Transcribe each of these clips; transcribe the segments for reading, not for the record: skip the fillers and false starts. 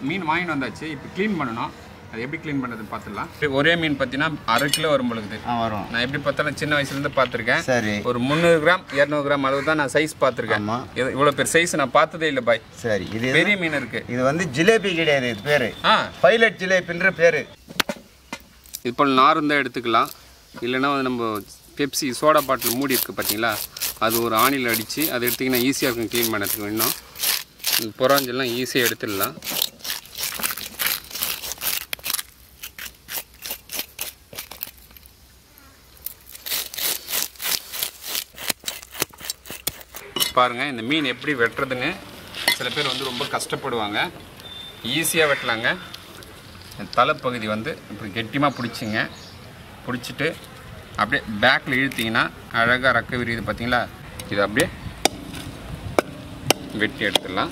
மீன் வாங்கிட்டு வந்தாச்சு. இப்போ க்ளீன் பண்ணணும். அது எப்படி க்ளீன் பண்ணுறதுன்னு பார்த்துடலாம். ஒரே மீன் பார்த்தீங்கன்னா 1/2 கிலோ வரும் பொழுது வரும். நான் எப்படி பார்த்தாலும் சின்ன வயசுலேருந்து பார்த்துருக்கேன். சரி. ஒரு 300 கிராம் 200 கிராம் அளவு தான் நான் சைஸ் பார்த்துருக்கேன். இவ்வளோ பெரிய சைஸ் நான் பார்த்ததே இல்லை பாய். சரி, இது பெரிய மீன் இருக்கு. இது வந்து ஜிலேபி கிடையாது, இது பேர் பைலட் ஜிலேபின்ற பேர். இது போல் நார் இருந்தால் எடுத்துக்கலாம். இல்லைன்னா நம்ம பெப்சி சோடா பாட்டில் மூடி இருக்குது பார்த்தீங்களா, அது ஒரு ஆணியில் அடித்து அதை எடுத்திங்கன்னா ஈஸியாக இருக்கும் க்ளீன் பண்ணுறதுக்கு. இன்னும் இந்த புறாஞ்செல்லாம் ஈஸியாக எடுத்துடலாம். பாருங்கள் இந்த மீன் எப்படி வெட்டுறதுன்னு. சில பேர் வந்து ரொம்ப கஷ்டப்படுவாங்க. ஈஸியாக வெட்டலாங்க. தலைப்பகுதி வந்து இப்படி கெட்டியமாக பிடிச்சிங்க. பிடிச்சிட்டு அப்படியே பேக்கில் இழுத்திங்கன்னா அழகாக ரக்க விரியுது பார்த்தீங்களா. இது அப்படியே வெட்டி எடுத்துடலாம்.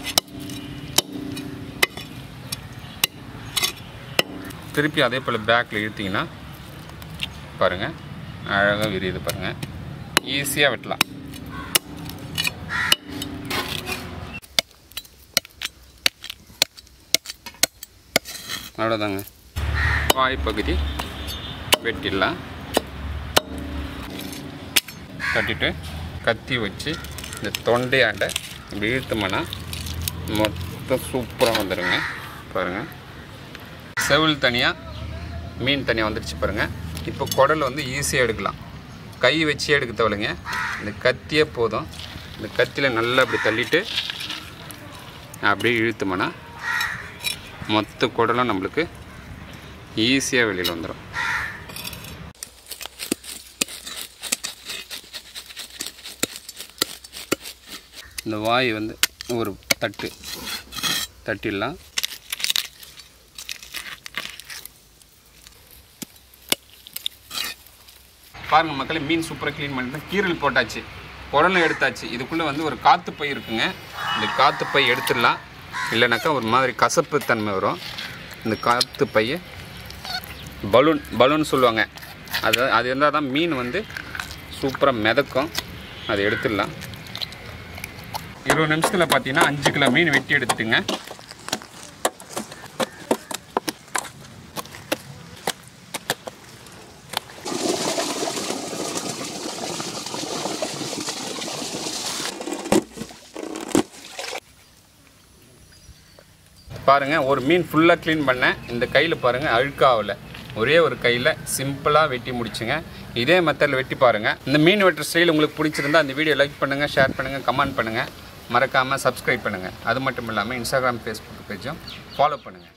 திருப்பி அதே போல் பேக்கில் இழுத்திங்கன்னா பாருங்கள் அழகாக விரியுது பாருங்கள். ஈஸியாக வெட்டலாம். அவ்வளோதாங்க. வாய் பகுதி வெட்டிடலாம். கட்டிட்டு கத்தி வச்சு இந்த தொண்டையாண்ட இப்படி இழுத்தோம்னா மொத்தம் சூப்பராக வந்துடுங்க. பாருங்கள் செவில் தனியாக மீன் தனியாக வந்துடுச்சு பாருங்கள். இப்போ குடல் வந்து ஈஸியாக எடுக்கலாம். கை வச்சு எடுக்க தேவையில்லைங்க. இந்த கத்தியே போதும். இந்த கத்தியில் நல்லா அப்படி தள்ளிட்டு அப்படியே இழுத்தோம்னா மொத்த குடலும் நம்மளுக்கு ஈஸியாக வெளியில் வந்துடும். இந்த வாய் வந்து ஒரு தட்டிடலாம். பாருங்கள் மக்களே, மீன் சூப்பராக க்ளீன் பண்ணிட்டு கீரல் போட்டாச்சு, குடலும் எடுத்தாச்சு. இதுக்குள்ளே வந்து ஒரு காற்றுப்பை இருக்குங்க. இந்த காற்றுப்பை எடுத்துடலாம். இல்லைனாக்கா ஒரு மாதிரி கசப்பு தன்மை வரும். இந்த காற்றுப்பையை பலூன் சொல்லுவாங்க. அது இருந்தால் தான் மீன் வந்து சூப்பராக மிதக்கும். அதை எடுத்துடலாம். 20 நிமிஷத்தில் பார்த்தீங்கன்னா 5 கிலோ மீன் வெட்டி எடுத்துட்டுங்க. பாருங்கள் ஒரு மீன் ஃபுல்லாக க்ளீன் பண்ணேன். இந்த கையில் பாருங்கள் அழுக்காகலை. ஒரே ஒரு கையில் சிம்பிளாக வெட்டி முடிச்சுங்க. இதே மெத்தடில் வெட்டி பாருங்கள். இந்த மீன் வெட்டுற ஸ்டைல் உங்களுக்கு பிடிச்சிருந்தா அந்த வீடியோ லைக் பண்ணுங்கள், ஷேர் பண்ணுங்கள், கமெண்ட் பண்ணுங்கள், மறக்காமல் சப்ஸ்கிரைப் பண்ணுங்கள். அது மட்டும் இல்லாமல் இன்ஸ்டாகிராம், ஃபேஸ்புக் பேஜும் ஃபாலோ பண்ணுங்கள்.